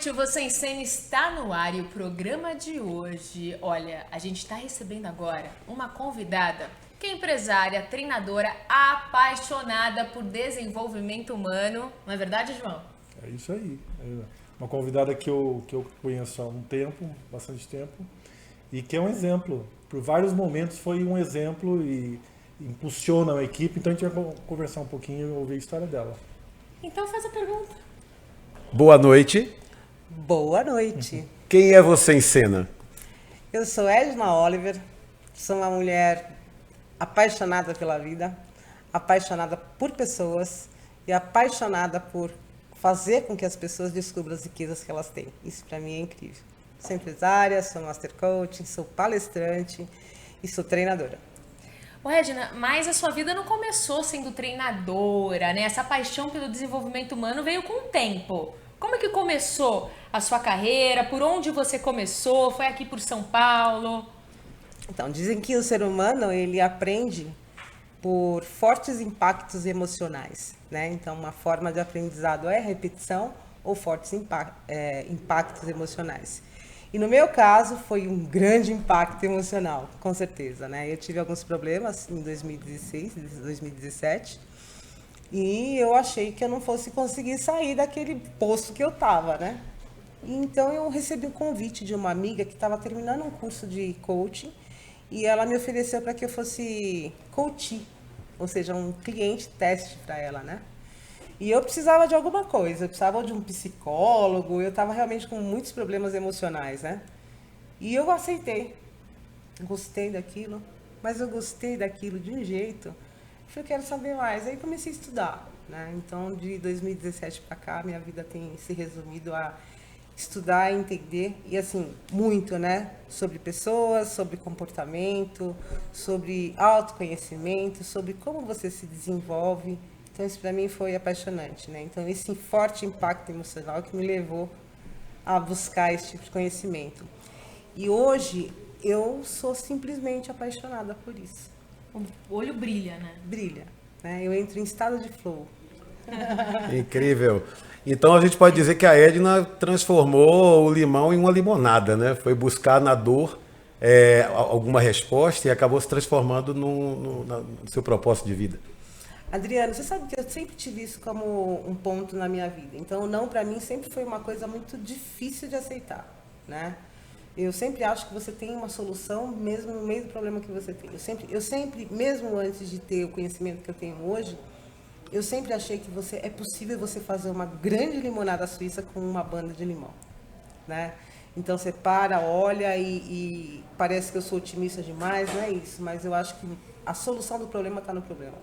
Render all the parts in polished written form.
noite, o Você em Cena está no ar e o programa de hoje, olha, a gente está recebendo agora uma convidada que é empresária, treinadora, apaixonada por desenvolvimento humano, não é verdade, João? É isso aí. É uma convidada que eu conheço há um tempo, bastante tempo, e que é um exemplo. Por vários momentos foi um exemplo e impulsiona a equipe, então a gente vai conversar um pouquinho e ouvir a história dela. Então faz a pergunta. Boa noite. Boa noite. Quem é você em cena? Eu sou Edna Oliver, sou uma mulher apaixonada pela vida, apaixonada por pessoas e apaixonada por fazer com que as pessoas descubram as riquezas que elas têm. Isso para mim é incrível. Sou empresária, sou master coach, sou palestrante e sou treinadora. Ô, Edna, mas a sua vida não começou sendo treinadora, né? Essa paixão pelo desenvolvimento humano veio com o tempo. Como é que começou a sua carreira? Por onde você começou? Foi aqui por São Paulo? Então, dizem que o ser humano, ele aprende por fortes impactos emocionais, né? Então, uma forma de aprendizado é repetição ou fortes impactos emocionais. E no meu caso, foi um grande impacto emocional, com certeza, né? Eu tive alguns problemas em 2016, 2017, e eu achei que eu não fosse conseguir sair daquele poço que eu estava, né? Então eu recebi um convite de uma amiga que estava terminando um curso de coaching e ela me ofereceu para que eu fosse coach, ou seja, um cliente teste para ela, né? E eu precisava de alguma coisa, eu precisava de um psicólogo, eu estava realmente com muitos problemas emocionais, né? E eu aceitei, gostei daquilo, mas eu gostei daquilo de um jeito, que eu quero saber mais. Aí comecei a estudar, né? Então, de 2017 para cá, minha vida tem se resumido a estudar, entender e assim muito, né, sobre pessoas, sobre comportamento, sobre autoconhecimento, sobre como você se desenvolve. Então isso para mim foi apaixonante, né? Então esse forte impacto emocional que me levou a buscar esse tipo de conhecimento. E hoje eu sou simplesmente apaixonada por isso. O olho brilha, né? Brilha, né? Eu entro em estado de flow. Incrível. Então a gente pode dizer que a Edna transformou o limão em uma limonada, né? Foi buscar na dor alguma resposta e acabou se transformando no seu propósito de vida. Adriano, você sabe que eu sempre tive isso como um ponto na minha vida. Então, o não para mim sempre foi uma coisa muito difícil de aceitar, né? Eu sempre acho que você tem uma solução mesmo no meio do problema que você tem. Eu sempre, mesmo antes de ter o conhecimento que eu tenho hoje, eu sempre achei que é possível você fazer uma grande limonada suíça com uma banda de limão, né? Então você para, olha e parece que eu sou otimista demais, não é isso, mas eu acho que a solução do problema está no problema,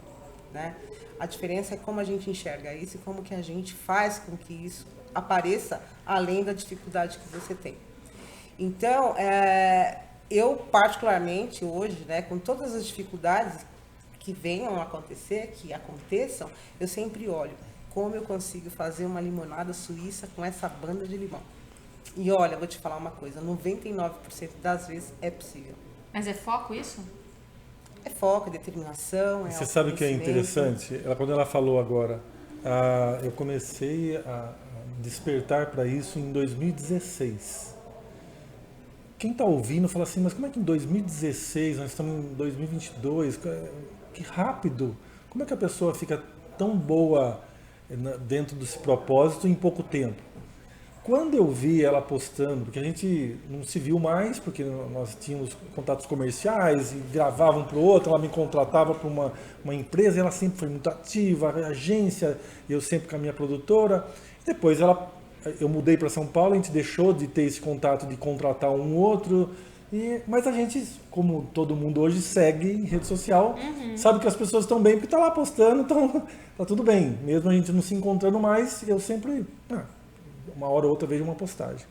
né? A diferença é como a gente enxerga isso e como que a gente faz com que isso apareça além da dificuldade que você tem. Então, eu particularmente hoje, né, com todas as dificuldades que venham a acontecer, que aconteçam, eu sempre olho como eu consigo fazer uma limonada suíça com essa banda de limão. E olha, vou te falar uma coisa, 99% das vezes é possível. Mas é foco isso? É foco, é determinação, é Você sabe o que é interessante? Quando ela falou agora, eu comecei a despertar para isso em 2016. Quem está ouvindo fala assim, mas como é que em 2016, nós estamos em 2022, que rápido, como é que a pessoa fica tão boa dentro desse propósito em pouco tempo? Quando eu vi ela postando, porque a gente não se viu mais, porque nós tínhamos contatos comerciais e gravava um para o outro, ela me contratava para uma empresa, ela sempre foi muito ativa, a agência, eu sempre com a minha produtora. Depois eu mudei para São Paulo, a gente deixou de ter esse contato de contratar um outro, mas a gente, como todo mundo hoje, segue em rede social, sabe que as pessoas estão bem porque está lá postando, então tá tudo bem. Mesmo a gente não se encontrando mais, eu sempre... uma hora ou outra vejo uma postagem.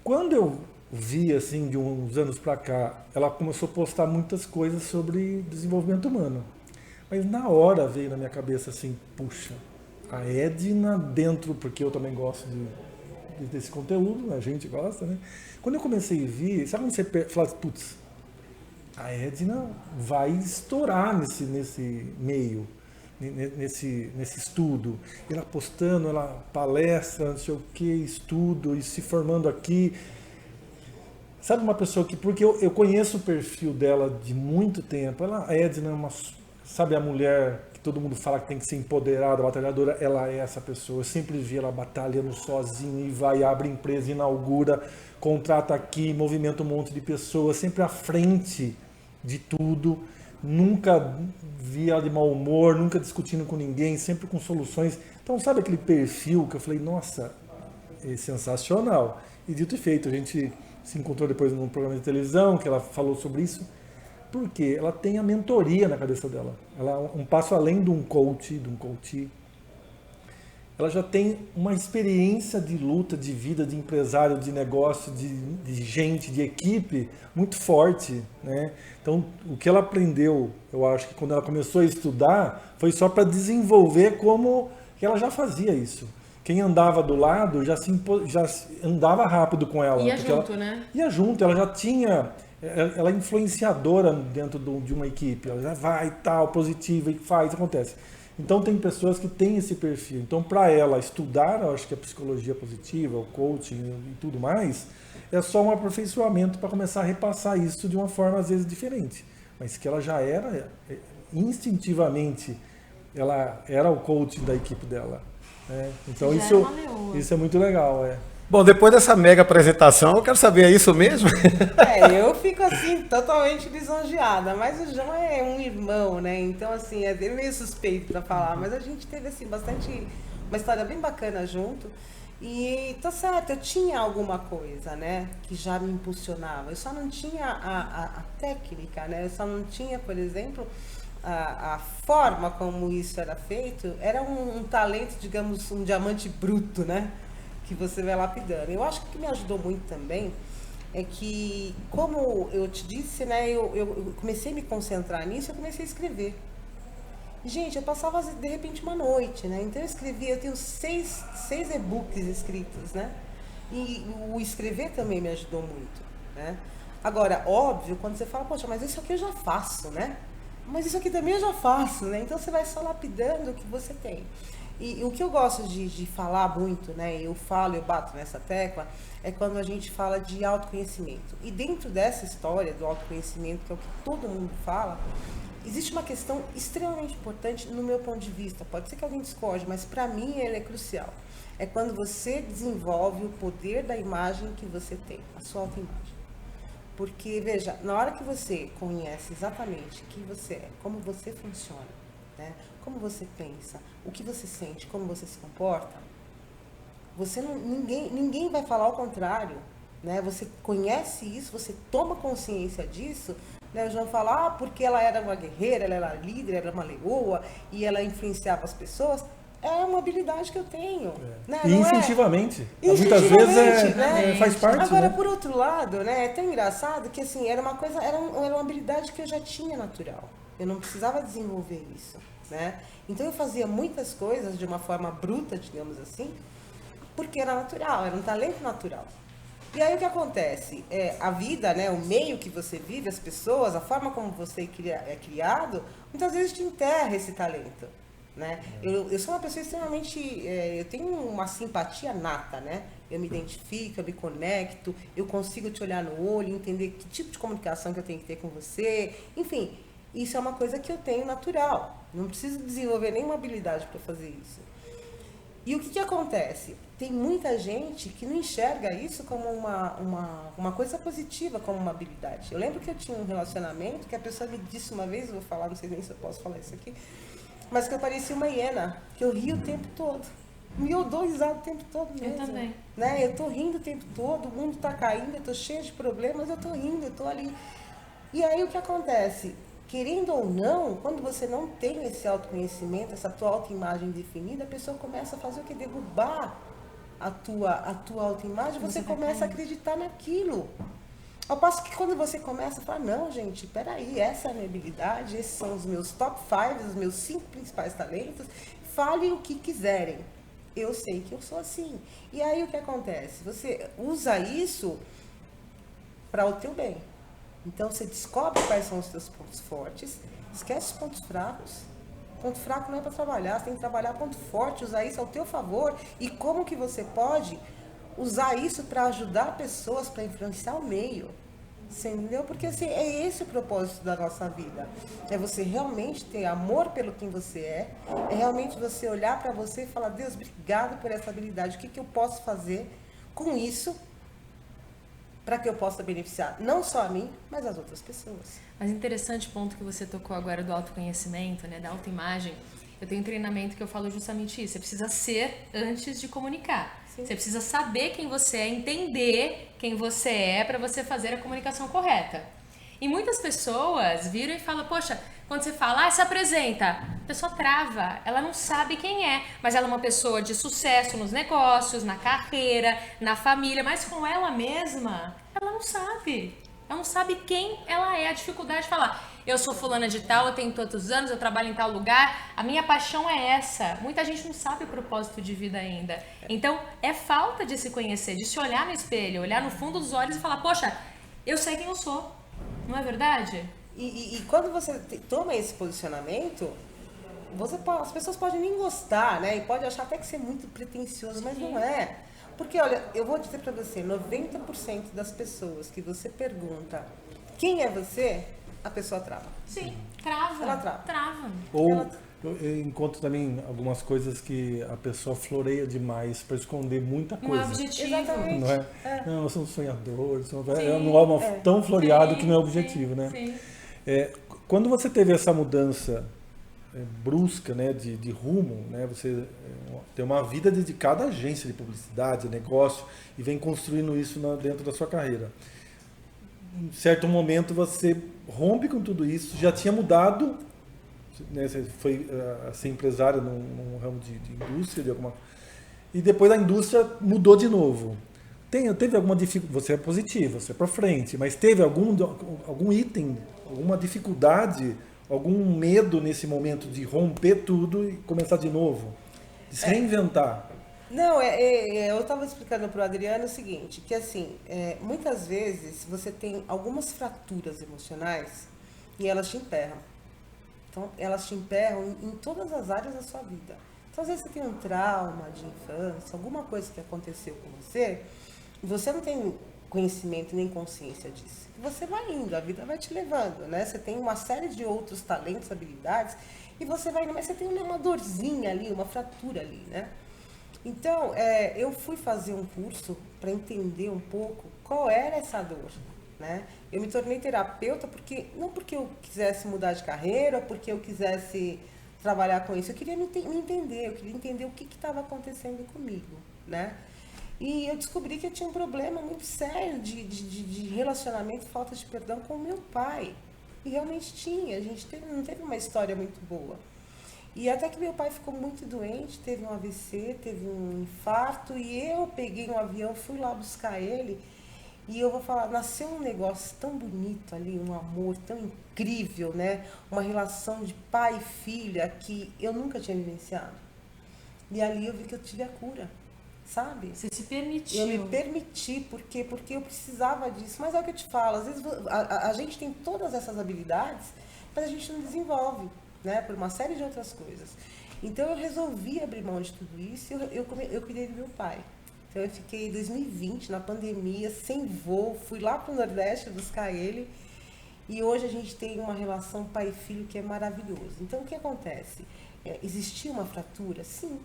Quando eu vi, assim, de uns anos para cá, ela começou a postar muitas coisas sobre desenvolvimento humano. Mas na hora veio na minha cabeça assim, puxa, a Edna dentro, porque eu também gosto desse conteúdo, a gente gosta, né? Quando eu comecei a ver, sabe quando você fala, putz, a Edna vai estourar nesse meio. nesse estudo. Ela postando, ela palestra, não sei o que, estudo, e se formando aqui. Sabe uma pessoa que... Porque eu conheço o perfil dela de muito tempo. A Edna é sabe a mulher que todo mundo fala que tem que ser empoderada, batalhadora? Ela é essa pessoa. Eu sempre vi ela batalhando sozinha e vai, abre empresa, inaugura, contrata aqui, movimenta um monte de pessoas, sempre à frente de tudo. Nunca vi ela de mau humor, nunca discutindo com ninguém, sempre com soluções. Então, sabe aquele perfil que eu falei, nossa, é sensacional. E dito e feito, a gente se encontrou depois num programa de televisão que ela falou sobre isso, porque ela tem a mentoria na cabeça dela. Ela é um passo além de um coach, ela já tem uma experiência de luta, de vida, de empresário, de negócio, de gente, de equipe muito forte, né? Então, o que ela aprendeu, eu acho que quando ela começou a estudar, foi só para desenvolver como que ela já fazia isso. Quem andava do lado já andava rápido com ela. Ia junto, né? Ia junto, ela já tinha... Ela é influenciadora dentro de uma equipe. Ela já vai, tal, positiva, e faz, acontece. Então, tem pessoas que têm esse perfil. Então, para ela estudar, eu acho que a psicologia positiva, o coaching e tudo mais, é só um aperfeiçoamento para começar a repassar isso de uma forma, às vezes, diferente. Mas que ela já era, instintivamente, ela era o coaching da equipe dela. Então isso é muito legal. Bom, depois dessa mega apresentação, eu quero saber, é isso mesmo? Eu fico assim, totalmente lisonjeada, mas o João é um irmão, né? Então, assim, é meio suspeito para falar, mas a gente teve, assim, uma história bem bacana junto. E tá certo, eu tinha alguma coisa, né, que já me impulsionava. Eu só não tinha a técnica, né? Eu só não tinha, por exemplo, a forma como isso era feito. Era um talento, digamos, um diamante bruto, né, que você vai lapidando. Eu acho que o que me ajudou muito também é que, como eu te disse, né, eu comecei a me concentrar nisso, eu comecei a escrever. Gente, eu passava, de repente, uma noite, né? Então eu escrevia, eu tenho seis e-books escritos, né? E o escrever também me ajudou muito, né? Agora, óbvio, quando você fala, poxa, mas isso aqui eu já faço, né? Mas isso aqui também eu já faço, né? Então você vai só lapidando o que você tem. E o que eu gosto de falar muito, né? Eu bato nessa tecla, é quando a gente fala de autoconhecimento. E dentro dessa história do autoconhecimento, que é o que todo mundo fala, existe uma questão extremamente importante no meu ponto de vista. Pode ser que alguém discorde, mas para mim ela é crucial. É quando você desenvolve o poder da imagem que você tem, a sua autoimagem. Porque, veja, na hora que você conhece exatamente quem você é, como você funciona, né? Como você pensa, o que você sente, como você se comporta, ninguém vai falar ao contrário, né? Você conhece isso, você toma consciência disso, né? O João fala, porque ela era uma guerreira, ela era líder, ela era uma leoa e ela influenciava as pessoas. É uma habilidade que eu tenho. Né? E instintivamente. Muitas vezes né? Faz parte. Agora, né? por outro lado, né, é tão engraçado que assim, era uma habilidade que eu já tinha natural. Eu não precisava desenvolver isso. Né? Então eu fazia muitas coisas de uma forma bruta, digamos assim, porque era natural, era um talento natural. E aí o que acontece? A vida, né, o meio que você vive, as pessoas, a forma como você é criado, muitas vezes te enterra esse talento. Né? Eu sou uma pessoa extremamente... eu tenho uma simpatia nata, né? Eu me identifico, eu me conecto, eu consigo te olhar no olho, entender que tipo de comunicação que eu tenho que ter com você. Enfim, isso é uma coisa que eu tenho natural. Não preciso desenvolver nenhuma habilidade para fazer isso. E o que acontece? Tem muita gente que não enxerga isso como uma coisa positiva, como uma habilidade. Eu lembro que eu tinha um relacionamento que a pessoa me disse uma vez, eu vou falar, não sei nem se eu posso falar isso aqui, mas que eu parecia uma hiena, que eu ria o tempo todo. E eu dou risada o tempo todo mesmo. Eu também. Né? Eu tô rindo o tempo todo, o mundo tá caindo, eu tô cheia de problemas, eu tô rindo, eu tô ali. E aí o que acontece? Querendo ou não, quando você não tem esse autoconhecimento, essa tua autoimagem definida, a pessoa começa a fazer o que? Derrubar a tua autoimagem, você começa a acreditar naquilo. Ao passo que quando você começa a falar, não, gente, peraí, essa é a minha habilidade, esses são os meus top 5, os meus 5 principais talentos, falem o que quiserem. Eu sei que eu sou assim. E aí o que acontece? Você usa isso para o teu bem. Então você descobre quais são os teus pontos fortes, esquece os pontos fracos. Ponto fraco não é para trabalhar, você tem que trabalhar ponto forte, usar isso ao teu favor. E como que você pode usar isso para ajudar pessoas, para influenciar o meio. Você entendeu? Porque assim, é esse o propósito da nossa vida. É você realmente ter amor pelo quem você é realmente você olhar para você e falar, Deus, obrigado por essa habilidade. O que eu posso fazer com isso para que eu possa beneficiar não só a mim, mas as outras pessoas. Mas interessante ponto que você tocou agora do autoconhecimento, né, da autoimagem. Eu tenho um treinamento que eu falo justamente isso. Você precisa ser antes de comunicar. Sim. Você precisa saber quem você é, entender quem você é para você fazer a comunicação correta. E muitas pessoas viram e falam, poxa, quando você fala, se apresenta, a pessoa trava, ela não sabe quem é, mas ela é uma pessoa de sucesso nos negócios, na carreira, na família, mas com ela mesma, ela não sabe. Ela não sabe quem ela é, a dificuldade de falar, eu sou fulana de tal, eu tenho tantos anos, eu trabalho em tal lugar, a minha paixão é essa. Muita gente não sabe o propósito de vida ainda. Então, é falta de se conhecer, de se olhar no espelho, olhar no fundo dos olhos e falar, poxa, eu sei quem eu sou. Não é verdade? E quando você toma esse posicionamento, as pessoas podem nem gostar, né? E pode achar até que você é muito pretensioso, mas não é. Porque, olha, eu vou dizer pra você, 90% das pessoas que você pergunta quem é você, a pessoa trava. Sim, trava. Ela trava. Trava. Ou eu encontro também algumas coisas que a pessoa floreia demais para esconder muita coisa. Não é objetivo. Exatamente. Não é? Não, eu sou um sonhador, não é uma tão floreado que não é objetivo, né? Sim. Quando você teve essa mudança brusca, né, de rumo, né, você tem uma vida dedicada à agência de publicidade, negócio, e vem construindo isso dentro da sua carreira. Em certo momento você rompe com tudo isso, já tinha mudado, né, você foi ser empresário num ramo de indústria, e depois a indústria mudou de novo. Teve alguma dificuldade? Você é positivo, você é para frente, mas teve algum item, alguma dificuldade, algum medo nesse momento de romper tudo e começar de novo? De se reinventar? Não, eu estava explicando para o Adriano o seguinte, que assim, muitas vezes você tem algumas fraturas emocionais e elas te emperram. Então, elas te emperram em todas as áreas da sua vida. Então, às vezes você tem um trauma de infância, alguma coisa que aconteceu com você, e você não tem conhecimento nem consciência disso. Você vai indo, a vida vai te levando, né? Você tem uma série de outros talentos, habilidades, e você vai indo, mas você tem uma dorzinha ali, uma fratura ali, né? Então, eu fui fazer um curso para entender um pouco qual era essa dor, né? Eu me tornei terapeuta não porque eu quisesse mudar de carreira, ou porque eu quisesse trabalhar com isso, eu queria me entender, eu queria entender o que estava acontecendo comigo, né? E eu descobri que eu tinha um problema muito sério de relacionamento, falta de perdão com o meu pai. E realmente tinha, a gente não teve uma história muito boa. E até que meu pai ficou muito doente, teve um AVC, teve um infarto, e eu peguei um avião, fui lá buscar ele, e eu vou falar, nasceu um negócio tão bonito ali, um amor tão incrível, né? Uma relação de pai e filha que eu nunca tinha vivenciado. E ali eu vi que eu tive a cura, sabe? Você se permitiu. Eu me permiti, porque eu precisava disso. Mas é o que eu te falo, às vezes a gente tem todas essas habilidades, mas a gente não desenvolve, né? Por uma série de outras coisas. Então eu resolvi abrir mão de tudo isso e eu cuidei do meu pai. Então eu fiquei em 2020, na pandemia, sem voo, fui lá para o Nordeste buscar ele. E hoje a gente tem uma relação pai e filho que é maravilhoso. Então o que acontece? Existia uma fratura? Sim.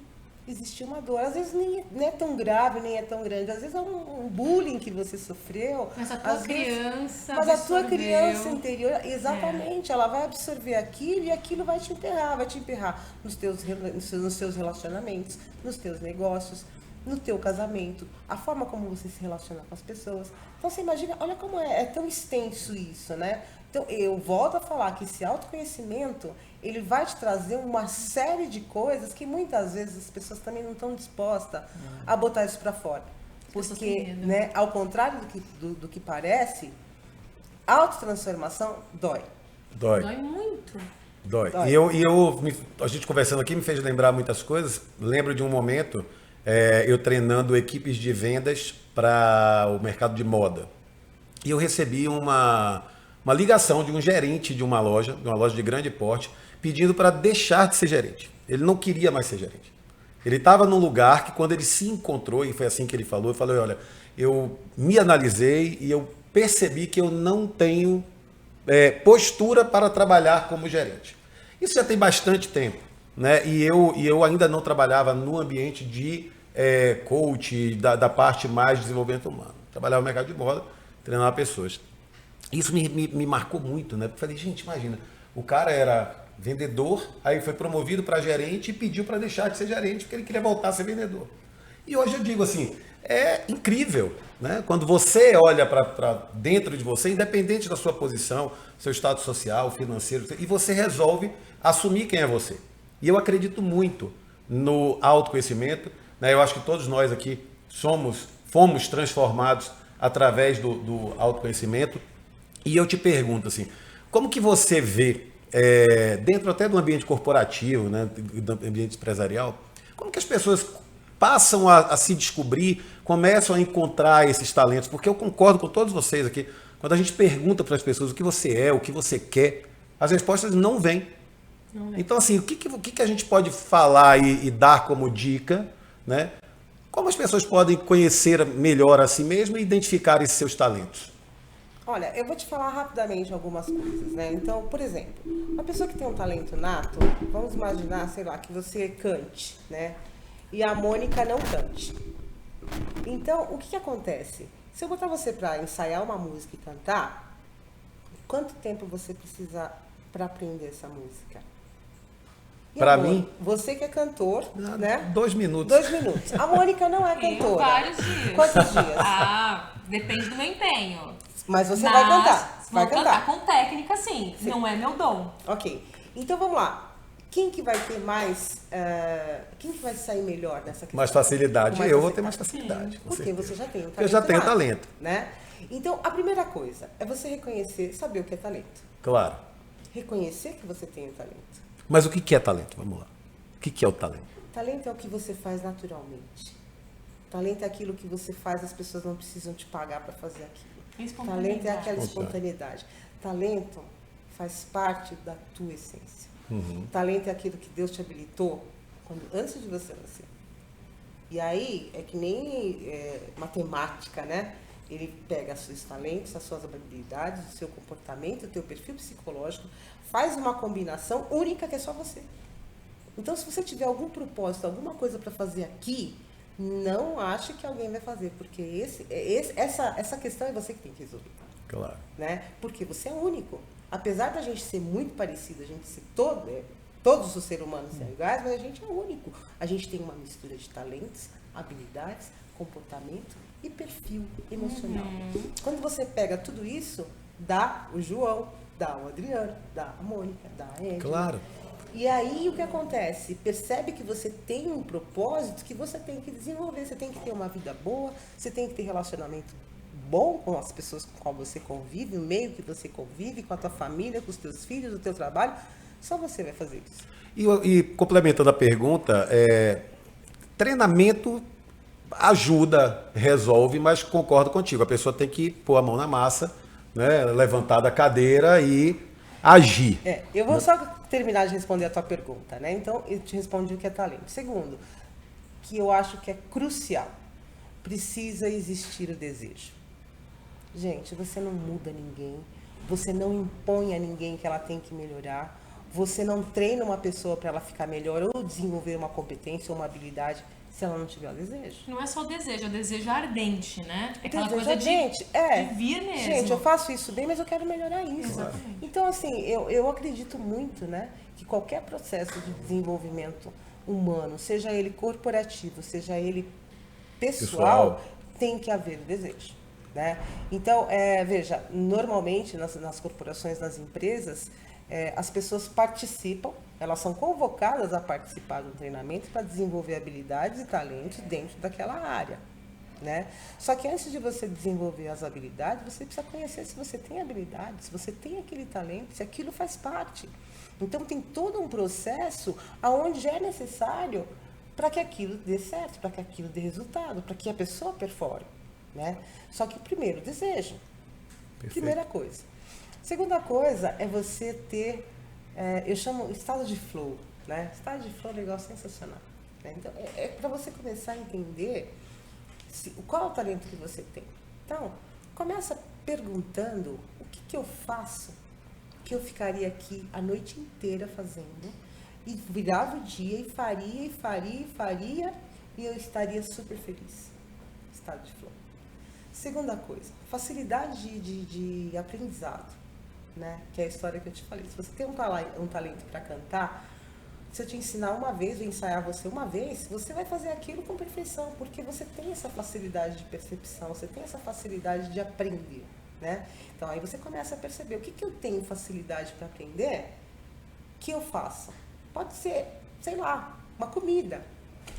Existia uma dor. Às vezes nem é tão grave, nem é tão grande. Às vezes é um bullying que você sofreu. Mas a tua criança Mas a tua criança interior, exatamente, ela vai absorver aquilo e aquilo vai te emperrar nos teus relacionamentos, nos teus negócios, no teu casamento, a forma como você se relaciona com as pessoas. Então você imagina, olha como é tão extenso isso, né? Então eu volto a falar que esse autoconhecimento, ele vai te trazer uma série de coisas que muitas vezes as pessoas também não estão dispostas a botar isso para fora. Porque, né, ao contrário do que parece, autotransformação dói. Dói muito. Dói. A gente conversando aqui me fez lembrar muitas coisas. Lembro de um momento, eu treinando equipes de vendas para o mercado de moda. E eu recebi uma ligação de um gerente de uma loja de grande porte, pedindo para deixar de ser gerente. Ele não queria mais ser gerente. Ele estava num lugar que, quando ele se encontrou, e foi assim que ele falou, eu falei, olha, eu me analisei e eu percebi que eu não tenho postura para trabalhar como gerente. Isso já tem bastante tempo, né? E eu ainda não trabalhava no ambiente de coach, da parte mais de desenvolvimento humano. Trabalhava no mercado de moda, treinava pessoas. Isso me marcou muito, né? Porque falei, gente, imagina, o cara era vendedor, aí foi promovido para gerente e pediu para deixar de ser gerente porque ele queria voltar a ser vendedor. E hoje eu digo assim, é incrível, né? Quando você olha para dentro de você, independente da sua posição, seu estado social, financeiro, e você resolve assumir quem é você. E eu acredito muito no autoconhecimento, né? Eu acho que todos nós aqui fomos transformados através do autoconhecimento. E eu te pergunto assim, como que você vê, dentro até do ambiente corporativo, né, do ambiente empresarial, como que as pessoas passam a se descobrir, começam a encontrar esses talentos? Porque eu concordo com todos vocês aqui, quando a gente pergunta para as pessoas o que você é, o que você quer, as respostas não vêm. Então, assim, o que a gente pode falar e dar como dica, né? Como as pessoas podem conhecer melhor a si mesmo e identificar esses seus talentos? Olha, eu vou te falar rapidamente algumas coisas, né? Então, por exemplo, uma pessoa que tem um talento nato, vamos imaginar, sei lá, que você cante, né? E a Mônica não cante. Então, o que acontece? Se eu botar você para ensaiar uma música e cantar, quanto tempo você precisa para aprender essa música? Para mim? Você que é cantor, né? 2 minutos. 2 minutos. A Mônica não é cantora. Vários dias. Quantos dias? Depende do meu empenho. Mas você vai cantar. Vou cantar com técnica, sim. Não é meu dom. Ok. Então vamos lá. Quem que vai ter mais... quem que vai sair melhor nessa questão? Mais facilidade. Eu vou ter mais facilidade. Porque você já tem o talento. Eu já tenho talento. Né? Então, a primeira coisa é você reconhecer, saber o que é talento. Claro. Reconhecer que você tem o talento. Mas o que é talento? Vamos lá. O que é o talento? Talento é o que você faz naturalmente. Talento é aquilo que você faz, as pessoas não precisam te pagar para fazer aquilo. Talento é aquela espontaneidade. Talento faz parte da tua essência. Talento é aquilo que Deus te habilitou antes de você nascer. E aí é que nem matemática, né? Ele pega os seus talentos, as suas habilidades, o seu comportamento, o teu perfil psicológico, faz uma combinação única que é só você. Então, se você tiver algum propósito, alguma coisa para fazer aqui, não ache que alguém vai fazer, porque essa questão é você que tem que resolver. Claro. Né? Porque você é único. Apesar da gente ser muito parecido, a gente ser todos os seres humanos são iguais, mas a gente é único. A gente tem uma mistura de talentos, habilidades, comportamento e perfil emocional. Quando você pega tudo isso, dá o João, dá o Adriano, dá a Mônica, dá a Edna. Claro. E aí o que acontece? Percebe que você tem um propósito que você tem que desenvolver. Você tem que ter uma vida boa, você tem que ter relacionamento bom com as pessoas com qual você convive, o meio que você convive, com a tua família, com os teus filhos, o teu trabalho. Só você vai fazer isso. E complementando a pergunta, treinamento ajuda, resolve, mas concordo contigo. A pessoa tem que pôr a mão na massa, né, levantar da cadeira e agir. Eu vou só terminar de responder a tua pergunta, né? Então, eu te respondi o que é talento. Segundo, que eu acho que é crucial, precisa existir o desejo. Gente, você não muda ninguém, você não impõe a ninguém que ela tem que melhorar, você não treina uma pessoa para ela ficar melhor ou desenvolver uma competência ou uma habilidade se ela não tiver o desejo. Não é só o desejo, é o desejo ardente, né? É aquela Desejo coisa ardente, de vir mesmo. Gente, eu faço isso bem, mas eu quero melhorar isso. Exatamente. Então, assim, eu acredito muito, né, que qualquer processo de desenvolvimento humano, seja ele corporativo, seja ele pessoal, tem que haver desejo. Né? Então, veja, normalmente nas corporações, nas empresas, as pessoas participam, elas são convocadas a participar de um treinamento para desenvolver habilidades e talentos dentro daquela área. Né? Só que antes de você desenvolver as habilidades, você precisa conhecer se você tem habilidade, se você tem aquele talento, se aquilo faz parte. Então, tem todo um processo onde é necessário para que aquilo dê certo, para que aquilo dê resultado, para que a pessoa performe. Né? Só que primeiro, desejo. Perfeito. Primeira coisa. Segunda coisa é você ter eu chamo estado de flow, né? Estado de flow é um negócio sensacional. Né? Então, é para você começar a entender qual é o talento que você tem. Então, começa perguntando o que eu faço que eu ficaria aqui a noite inteira fazendo e virava o dia e faria e eu estaria super feliz. Estado de flow. Segunda coisa, facilidade de aprendizado, né? Que é a história que eu te falei. Se você tem um talento para cantar, se eu te ensinar uma vez, ou ensaiar você uma vez, você vai fazer aquilo com perfeição, porque você tem essa facilidade de percepção, você tem essa facilidade de aprender, né? Então aí você começa a perceber o que eu tenho facilidade para aprender, que eu faço. Pode ser, sei lá, uma comida,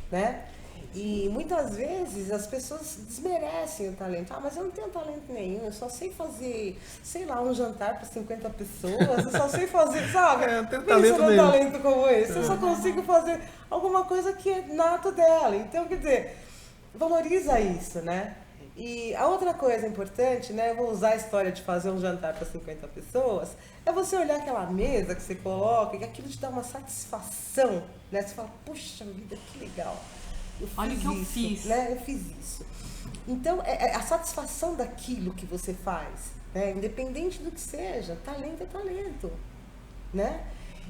né? E muitas vezes as pessoas desmerecem o talento. Mas eu não tenho talento nenhum, eu só sei fazer, sei lá, um jantar para 50 pessoas, eu só sei fazer, sabe? Não tenho talento nenhum. Talento como esse, eu só consigo fazer alguma coisa que é nato dela. Então, quer dizer, valoriza isso, né? E a outra coisa importante, né, eu vou usar a história de fazer um jantar para 50 pessoas, é você olhar aquela mesa que você coloca e aquilo te dá uma satisfação, né? Você fala, puxa vida, que legal. Olha o que eu fiz. Né? Eu fiz isso. Então, é a satisfação daquilo que você faz, né? Independente do que seja, talento é talento, né?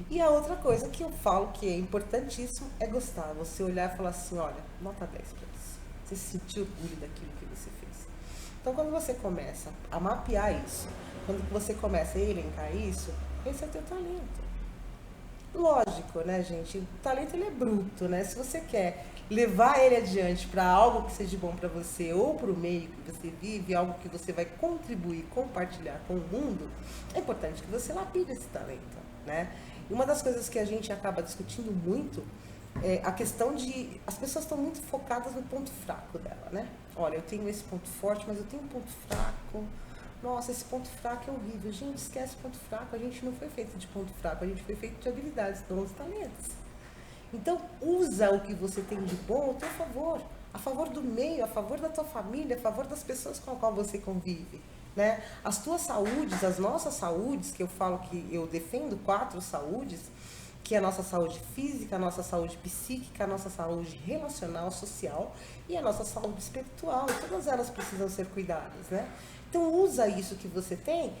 E a outra coisa que eu falo que é importantíssimo é gostar. Você olhar e falar assim, olha, nota 10 para isso. Você sentir orgulho daquilo que você fez. Então, quando você começa a mapear isso, quando você começa a elencar isso, esse é o teu talento. Lógico, né, gente? O talento, ele é bruto, né? Se você quer levar ele adiante para algo que seja bom para você ou para o meio que você vive, algo que você vai contribuir, compartilhar com o mundo, é importante que você lapide esse talento, né? E uma das coisas que a gente acaba discutindo muito é a questão de... As pessoas estão muito focadas no ponto fraco dela, né? Olha, eu tenho esse ponto forte, mas eu tenho um ponto fraco. Nossa, esse ponto fraco é horrível. Gente, esquece ponto fraco. A gente não foi feito de ponto fraco, a gente foi feito de habilidades, dons e talentos. Então, usa o que você tem de bom ao teu favor. A favor do meio, a favor da tua família, a favor das pessoas com as quais você convive. Né? As tuas saúdes, as nossas saúdes, que eu falo que eu defendo 4 saúdes, que é a nossa saúde física, a nossa saúde psíquica, a nossa saúde relacional, social e a nossa saúde espiritual. E todas elas precisam ser cuidadas, né? Então, usa isso que você tem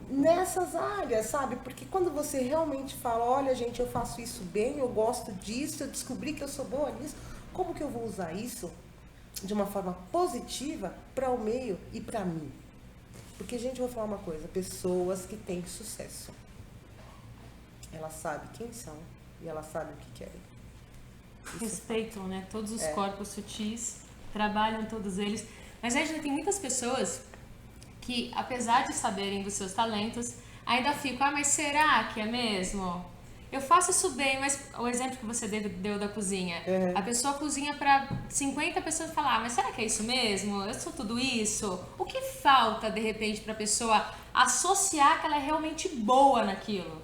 nessas áreas, sabe? Porque quando você realmente fala, olha, gente, eu faço isso bem, eu gosto disso, eu descobri que eu sou boa nisso, como que eu vou usar isso de uma forma positiva para o meio e para mim? Porque, gente, eu vou falar uma coisa, pessoas que têm sucesso, elas sabem quem são e elas sabem o que querem. Respeitam, né? Todos os corpos sutis, trabalham todos eles. Mas a gente tem muitas pessoas que, apesar de saberem dos seus talentos, ainda ficam, mas será que é mesmo? Eu faço isso bem, mas o exemplo que você deu da cozinha, a pessoa cozinha para 50 pessoas e fala, mas será que é isso mesmo? Eu sou tudo isso? O que falta, de repente, para a pessoa associar que ela é realmente boa naquilo?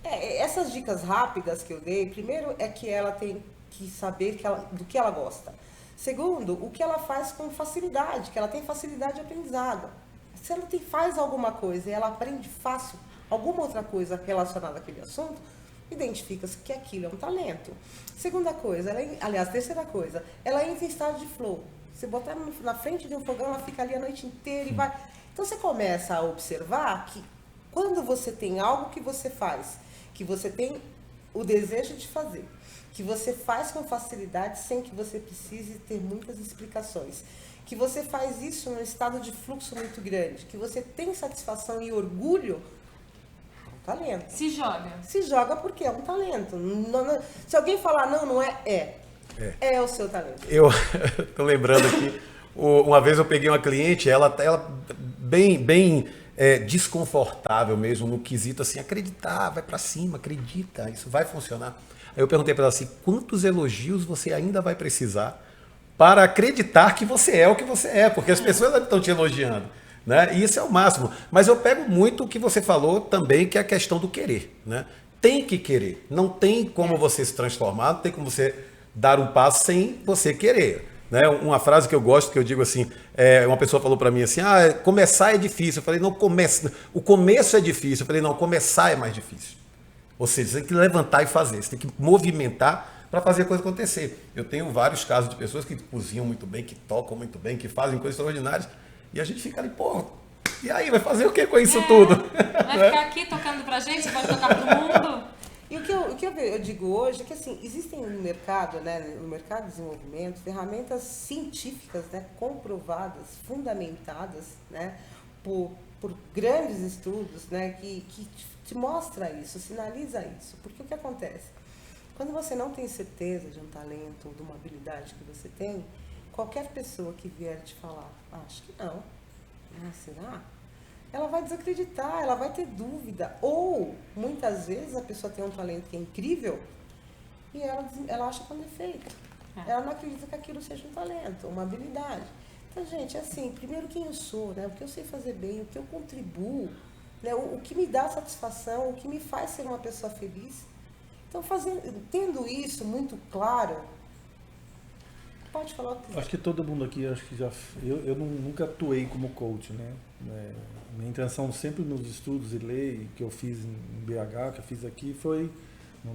Essas dicas rápidas que eu dei, primeiro é que ela tem que saber do que ela gosta. Segundo, o que ela faz com facilidade, que ela tem facilidade de aprendizado. Se ela faz alguma coisa e ela aprende fácil alguma outra coisa relacionada àquele assunto, identifica-se que aquilo é um talento. Segunda coisa, terceira coisa, ela entra em estado de flow. Você botar ela na frente de um fogão, ela fica ali a noite inteira e vai... Então você começa a observar que quando você tem algo que você faz, que você tem o desejo de fazer, que você faz com facilidade sem que você precise ter muitas explicações, que você faz isso num estado de fluxo muito grande, que você tem satisfação e orgulho, é um talento. Se joga. Se joga porque é um talento. Se alguém falar não é. É o seu talento. Eu tô lembrando aqui, uma vez eu peguei uma cliente, ela bem desconfortável mesmo, no quesito assim, acreditar, vai para cima, acredita, isso vai funcionar. Aí eu perguntei para ela assim, quantos elogios você ainda vai precisar para acreditar que você é o que você é, porque as pessoas estão te elogiando, né? E isso é o máximo. Mas eu pego muito o que você falou também, que é a questão do querer, né? Tem que querer, não tem como você se transformar, não tem como você dar um passo sem você querer. Né? Uma frase que eu gosto, que eu digo assim, uma pessoa falou para mim assim, começar é difícil. Eu falei, não, o começo é difícil. Eu falei, não, começar é mais difícil. Ou seja, você tem que levantar e fazer, você tem que movimentar para fazer a coisa acontecer. Eu tenho vários casos de pessoas que cozinham muito bem, que tocam muito bem, que fazem coisas extraordinárias, e a gente fica ali, pô, e aí, vai fazer o que com isso tudo? Vai ficar aqui tocando pra gente, você pode tocar pro mundo. E o que eu digo hoje é que assim, existem no mercado, né, no mercado de desenvolvimento, ferramentas científicas, né, comprovadas, fundamentadas, né, por grandes estudos, né, que te mostra isso, sinaliza isso. Porque o que acontece? Quando você não tem certeza de um talento ou de uma habilidade que você tem, qualquer pessoa que vier te falar, acho que não, será? Ela vai desacreditar, ela vai ter dúvida. Ou, muitas vezes, a pessoa tem um talento que é incrível e ela acha que é um defeito. Ela não acredita que aquilo seja um talento, uma habilidade. Então, gente, assim, primeiro quem eu sou, né? O que eu sei fazer bem, o que eu contribuo, né? O que me dá satisfação, o que me faz ser uma pessoa feliz. Então, tendo isso muito claro, pode falar o que quiser. Acho que todo mundo aqui, acho que eu nunca atuei como coach, né? Minha intenção sempre nos estudos e lei que eu fiz em BH, que eu fiz aqui, foi no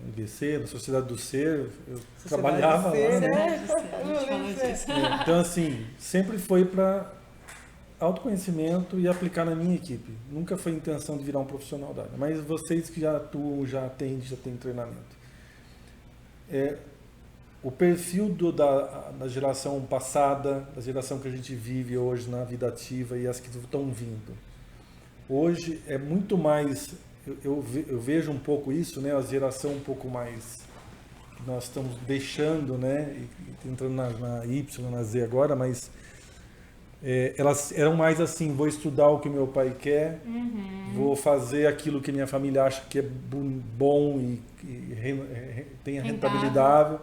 IBC, na Sociedade do Ser, eu trabalhava lá, né? Então, assim, sempre foi para autoconhecimento e aplicar na minha equipe. Nunca foi intenção de virar um profissional da área. Mas vocês que já atuam, já têm treinamento. O perfil da geração passada, da geração que a gente vive hoje na vida ativa e as que estão vindo. Hoje é muito mais, eu vejo um pouco isso, né? A geração um pouco mais, que nós estamos deixando, né? E entrando na Y, na Z agora, mas elas eram mais assim, vou estudar o que meu pai quer, vou fazer aquilo que minha família acha que é bom e tenha rentabilidade.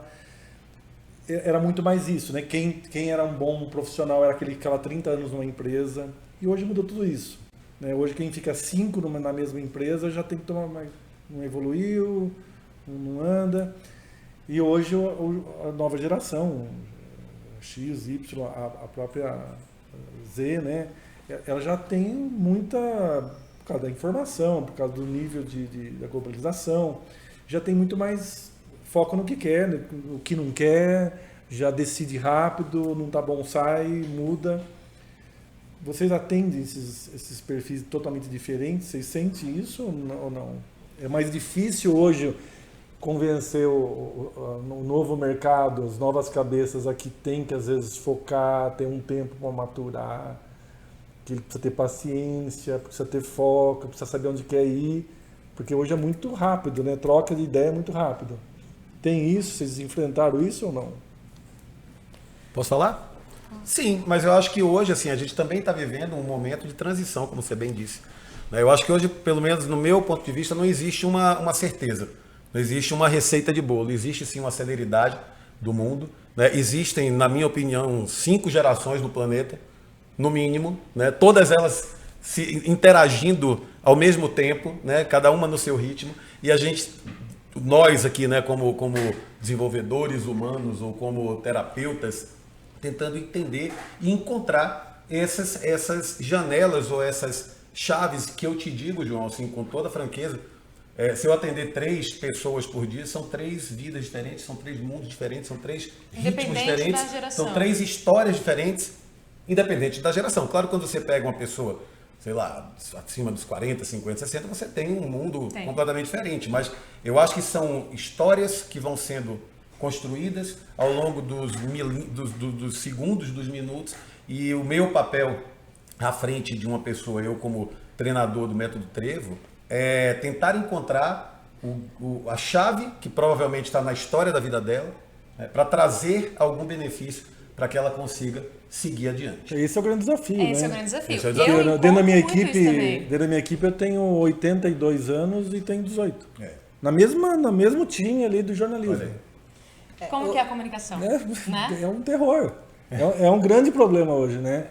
Era muito mais isso, né? Quem era um bom profissional era aquele que ficava 30 anos numa empresa. E hoje mudou tudo isso, né? Hoje quem fica 5 na mesma empresa já tem que tomar mais. Não evoluiu, não anda. E hoje a nova geração, X, Y, a própria Z, né? Ela já tem muita, por causa da informação, por causa do nível da globalização, já tem muito mais foca no que quer, no que não quer, já decide rápido, não tá bom, sai, muda. Vocês atendem esses perfis totalmente diferentes? Vocês sentem isso ou não? É mais difícil hoje convencer o novo mercado, as novas cabeças aqui tem que às vezes focar, ter um tempo para maturar, que ele precisa ter paciência, precisa ter foco, precisa saber onde quer ir, porque hoje é muito rápido, né? Troca de ideia é muito rápido. Tem isso? Vocês enfrentaram isso ou não? Posso falar? Sim, mas eu acho que hoje assim, a gente também está vivendo um momento de transição, como você bem disse. Eu acho que hoje, pelo menos no meu ponto de vista, não existe uma certeza. Não existe uma receita de bolo. Existe sim uma celeridade do mundo. Né? Existem, na minha opinião, 5 gerações no planeta, no mínimo. Né? Todas elas se interagindo ao mesmo tempo, né? Cada uma no seu ritmo. E a gente... Nós aqui, né, como desenvolvedores humanos ou como terapeutas, tentando entender e encontrar essas janelas ou essas chaves que eu te digo, João, assim, com toda franqueza, se eu atender 3 pessoas por dia, são 3 vidas diferentes, são 3 mundos diferentes, são 3 ritmos diferentes, são 3 histórias diferentes, independente da geração. Claro, quando você pega uma pessoa, sei lá, acima dos 40, 50, 60, você tem um mundo completamente diferente. Mas eu acho que são histórias que vão sendo construídas ao longo dos segundos, dos minutos. E o meu papel à frente de uma pessoa, eu como treinador do Método Trevo, é tentar encontrar a chave que provavelmente está na história da vida dela, né, para trazer algum benefício para que ela consiga seguir adiante. Esse é o grande desafio, né? Esse é o grande desafio. Esse é o desafio. Dentro da minha equipe eu tenho 82 anos e tenho 18. No mesmo time ali do jornalismo. Como que é a comunicação? Né? É um terror. É um grande problema hoje, né?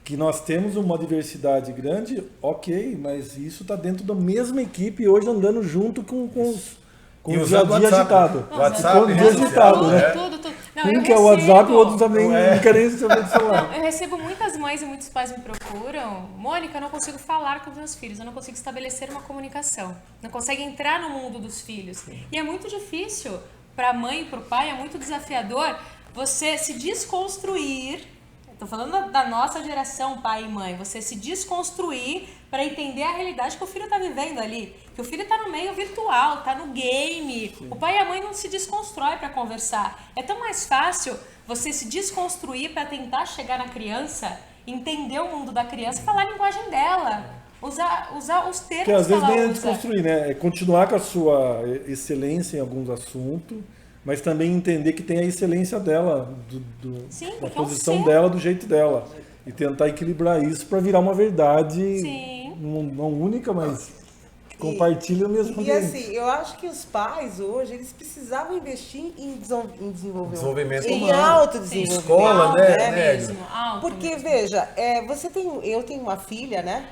Que nós temos uma diversidade grande, ok, mas isso está dentro da mesma equipe hoje andando junto com o dia a dia agitado. WhatsApp, dia agitado, né? Tudo. Não, Um eu quer o recebo. WhatsApp, o outro também não quer nem saber do celular. Eu recebo muitas mães e muitos pais me procuram. Mônica, eu não consigo falar com os meus filhos, eu não consigo estabelecer uma comunicação. Não consegue entrar no mundo dos filhos. E é muito difícil para a mãe e para o pai, é muito desafiador você se desconstruir. Estou falando da nossa geração, pai e mãe. Você se desconstruir para entender a realidade que o filho está vivendo ali. Que o filho está no meio virtual, está no game. Sim. O pai e a mãe não se desconstrói para conversar. É tão mais fácil você se desconstruir para tentar chegar na criança, entender o mundo da criança e falar a linguagem dela. Usar os termos que às vezes nem é usa. desconstruir, né? É continuar com a sua excelência em alguns assuntos, mas também entender que tem a excelência dela, Sim, da posição dela, do jeito dela. E tentar equilibrar isso para virar uma verdade não única, mas que compartilha o mesmo ambiente. E assim, eu acho que os pais hoje, eles precisavam investir em desenvolvimento humano. Em autodesenvolvimento. Escola, né? Porque, veja, eu tenho uma filha, né?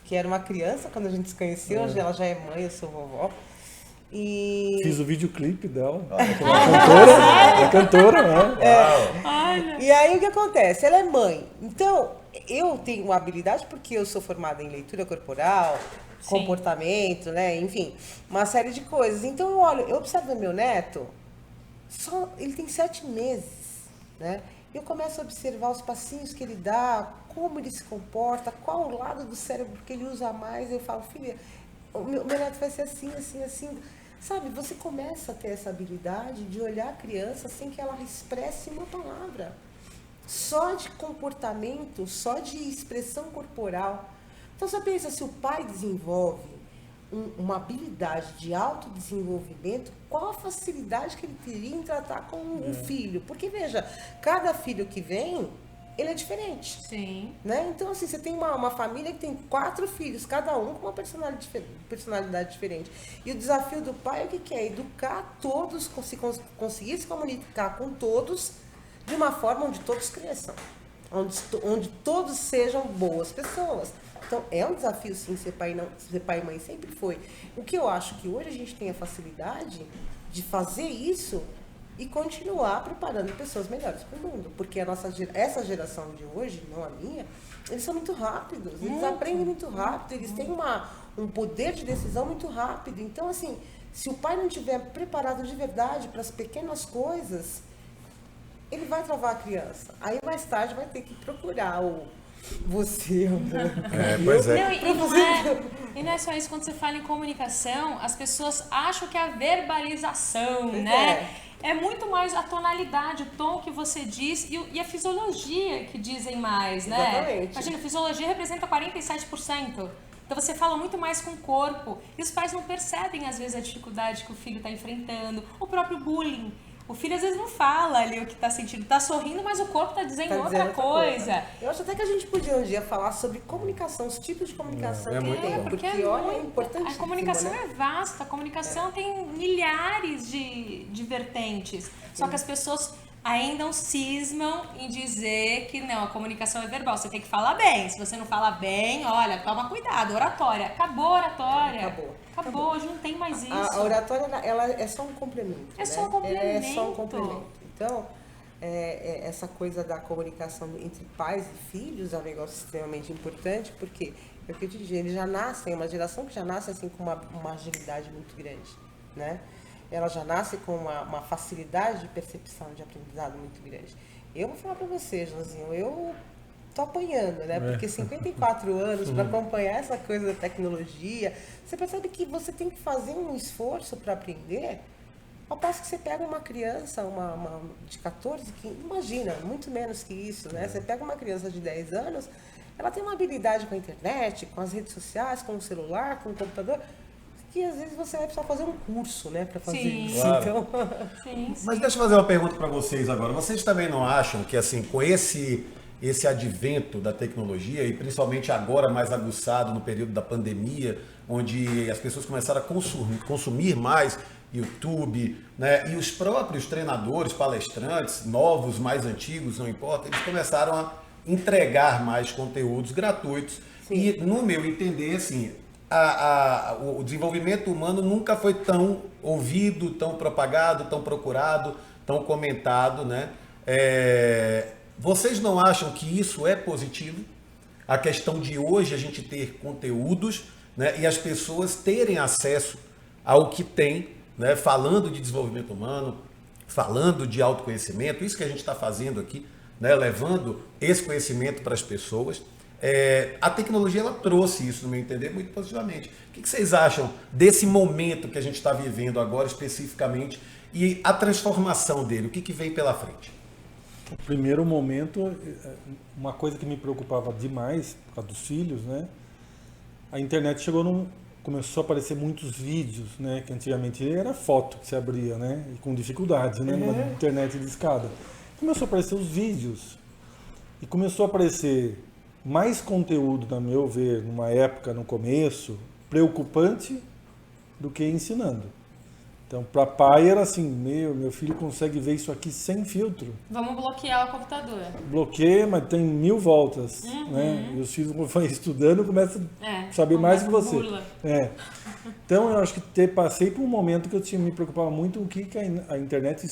Que era uma criança quando a gente se conheceu, hoje ela já é mãe, eu sou vovó. E... Fiz o videoclipe dela. Ela é cantora, né? E aí o que acontece? Ela é mãe. Então, eu tenho uma habilidade porque eu sou formada em leitura corporal, comportamento, né? Enfim, uma série de coisas. Então, eu observo meu neto, ele tem 7 meses, né? Eu começo a observar os passinhos que ele dá, como ele se comporta, qual o lado do cérebro que ele usa mais. Eu falo, filha, o meu neto vai ser assim, assim, assim. Sabe, você começa a ter essa habilidade de olhar a criança sem que ela expresse uma palavra. Só de comportamento, só de expressão corporal. Então, você pensa, se o pai desenvolve uma habilidade de autodesenvolvimento, qual a facilidade que ele teria em tratar com o filho? Porque, veja, cada filho que vem, ele é diferente. Sim. Né? Então, assim, você tem uma família que tem 4 filhos, cada um com uma personalidade diferente. E o desafio do pai, o que é? Educar todos, conseguir se comunicar com todos de uma forma onde todos cresçam, onde todos sejam boas pessoas. Então, é um desafio, sim, ser pai e mãe, sempre foi. O que eu acho que hoje a gente tem a facilidade de fazer isso e continuar preparando pessoas melhores para o mundo. Porque essa geração de hoje, não a minha, eles são muito rápidos, eles aprendem muito rápido, eles têm um poder de decisão muito rápido. Então, assim, se o pai não estiver preparado de verdade para as pequenas coisas, ele vai travar a criança. Aí, mais tarde, vai ter que procurar você. Pois é. Não, e não é só isso, quando você fala em comunicação, as pessoas acham que é a verbalização, né? É muito mais a tonalidade, o tom que você diz e a fisiologia que dizem mais, né? Exatamente. Imagina, a fisiologia representa 47%. Então você fala muito mais com o corpo. E os pais não percebem, às vezes, a dificuldade que o filho está enfrentando. O próprio bullying. O filho às vezes não fala ali o que está sentindo, está sorrindo, mas o corpo está dizendo outra coisa. Eu acho até que a gente podia um dia falar sobre comunicação, os tipos de comunicação que tem. Porque olha, é importante. A comunicação é vasta, a comunicação tem milhares de vertentes. Só que as pessoas ainda cismam em dizer que não, a comunicação é verbal. Você tem que falar bem. Se você não fala bem, olha, toma cuidado. Oratória. Acabou a oratória. Acabou, hoje não tem mais isso. A oratória, ela é só um complemento. É só um complemento. Ela é só um complemento. Então, essa coisa da comunicação entre pais e filhos é um negócio extremamente importante, porque, é o que eu te digo, eles já nascem, uma geração que já nasce assim com uma agilidade muito grande, né? Ela já nasce com uma facilidade de percepção, de aprendizado muito grande. Eu vou falar para você, Joãozinho, eu tô apanhando, né? Porque 54 anos para acompanhar essa coisa da tecnologia, você percebe que você tem que fazer um esforço para aprender. Ao passo que você pega uma criança, uma de 14, 15, imagina, muito menos que isso, né? Você pega uma criança de 10 anos, ela tem uma habilidade com a internet, com as redes sociais, com o celular, com o computador, que às vezes você vai precisar fazer um curso, né, para fazer isso. Claro. Então... Sim. Mas deixa eu fazer uma pergunta para vocês agora. Vocês também não acham que, assim, com esse advento da tecnologia, e principalmente agora mais aguçado no período da pandemia, onde as pessoas começaram a consumir mais YouTube, né? E os próprios treinadores, palestrantes, novos, mais antigos, não importa, eles começaram a entregar mais conteúdos gratuitos. Sim. E, no meu entender, assim, o desenvolvimento humano nunca foi tão ouvido, tão propagado, tão procurado, tão comentado, né? Vocês não acham que isso é positivo? A questão de hoje a gente ter conteúdos, né, e as pessoas terem acesso ao que tem, né, falando de desenvolvimento humano, falando de autoconhecimento, isso que a gente está fazendo aqui, né, levando esse conhecimento para as pessoas. A tecnologia ela trouxe isso, no meu entender, muito positivamente. O que vocês acham desse momento que a gente está vivendo agora especificamente e a transformação dele? O que vem pela frente? O primeiro momento, uma coisa que me preocupava demais, por causa dos filhos, né? A internet começou a aparecer muitos vídeos, né? Que antigamente era foto que se abria, né? E com dificuldade, né? Uma internet de escada. Começou a aparecer os vídeos. E começou a aparecer mais conteúdo, na meu ver, numa época, no começo, preocupante do que ensinando. Então, para pai era assim, meu filho consegue ver isso aqui sem filtro. Vamos bloquear o computador. Bloqueia, mas tem 1000 voltas, né? E os filhos vão estudando começam a saber mais que você. Então, eu acho que passei por um momento que me preocupava muito com o que a internet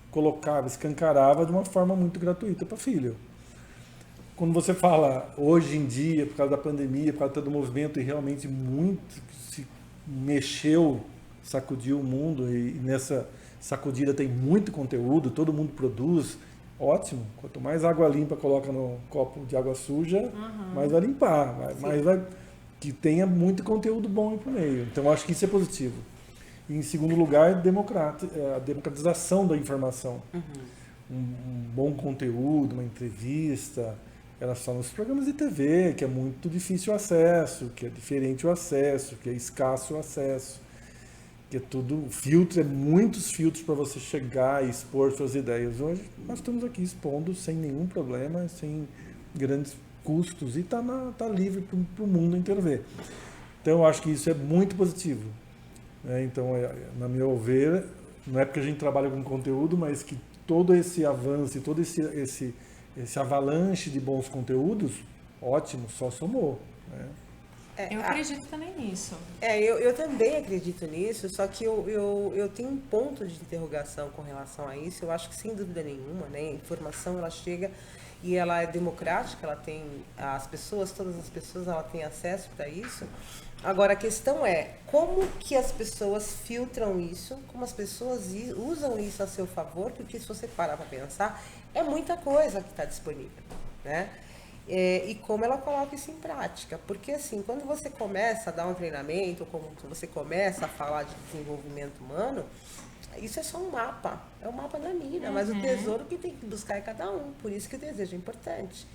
colocava, escancarava de uma forma muito gratuita para filho. Quando você fala hoje em dia, por causa da pandemia, por causa de todo o movimento, e realmente muito se mexeu, sacudiu o mundo, e nessa sacudida tem muito conteúdo, todo mundo produz, ótimo. Quanto mais água limpa coloca no copo de água suja, mais vai limpar, mais vai que tenha muito conteúdo bom aí pro meio. Então acho que isso é positivo. E, em segundo lugar, a democratização da informação. Um bom conteúdo, uma entrevista, era só nos programas de TV, que é muito difícil o acesso, que é diferente o acesso, que é escasso o acesso, que é tudo filtro, muitos filtros para você chegar e expor suas ideias. Hoje nós estamos aqui expondo sem nenhum problema, sem grandes custos, e tá livre para o mundo inteiro ver. Então eu acho que isso é muito positivo. Então, na meu ver, não é porque a gente trabalha com conteúdo, mas que todo esse avanço, todo esse avalanche de bons conteúdos, ótimo, só somou. Né? Eu acredito também nisso. Eu também acredito nisso, só que eu tenho um ponto de interrogação com relação a isso. Eu acho que, sem dúvida nenhuma, né, a informação ela chega e ela é democrática, ela tem todas as pessoas ela têm acesso para isso. Agora, a questão é como que as pessoas filtram isso, como as pessoas usam isso a seu favor, porque se você parar para pensar, é muita coisa que está disponível, né? E como ela coloca isso em prática. Porque, assim, quando você começa a dar um treinamento, ou como você começa a falar de desenvolvimento humano, isso é só um mapa, é o mapa da mina, mas o tesouro que tem que buscar é cada um, por isso que o desejo é importante.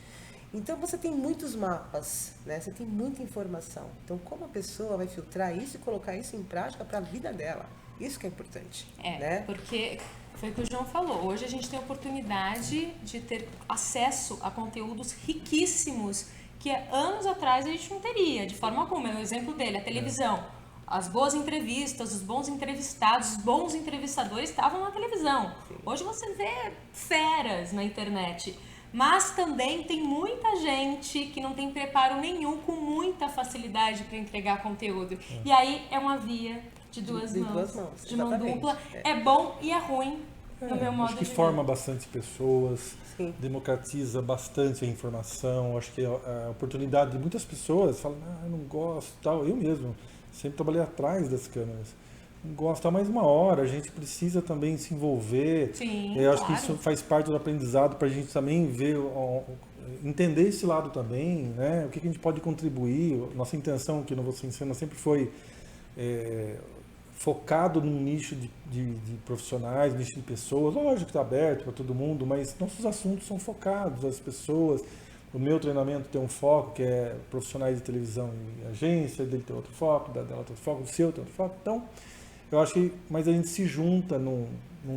Então, você tem muitos mapas, né? Você tem muita informação. Então, como a pessoa vai filtrar isso e colocar isso em prática para a vida dela? Isso que é importante. Né? Porque foi o que o João falou. Hoje a gente tem a oportunidade de ter acesso a conteúdos riquíssimos que anos atrás a gente não teria, de forma alguma. É o exemplo dele, a televisão. As boas entrevistas, os bons entrevistados, os bons entrevistadores estavam na televisão. Hoje você vê feras na internet. Mas também tem muita gente que não tem preparo nenhum, com muita facilidade para entregar conteúdo. E aí é uma via de duas mãos, de mão dupla. É bom e é ruim, no meu modo de ver. Acho que forma bastante pessoas, democratiza bastante a informação. Acho que a oportunidade de muitas pessoas falam, eu não gosto, tal. Eu mesmo sempre trabalhei atrás das câmeras. Não gosto, mais uma hora, a gente precisa também se envolver. Eu acho que isso faz parte do aprendizado para a gente também ver, entender esse lado também, né? O que a gente pode contribuir. Nossa intenção aqui no Você Ensina sempre foi focado num nicho de profissionais, nicho de pessoas. Lógico que está aberto para todo mundo, mas nossos assuntos são focados às pessoas. O meu treinamento tem um foco que é profissionais de televisão e agência, dele tem outro foco, dela tem outro foco, o seu tem outro foco. Então, eu acho que, mas a gente se junta num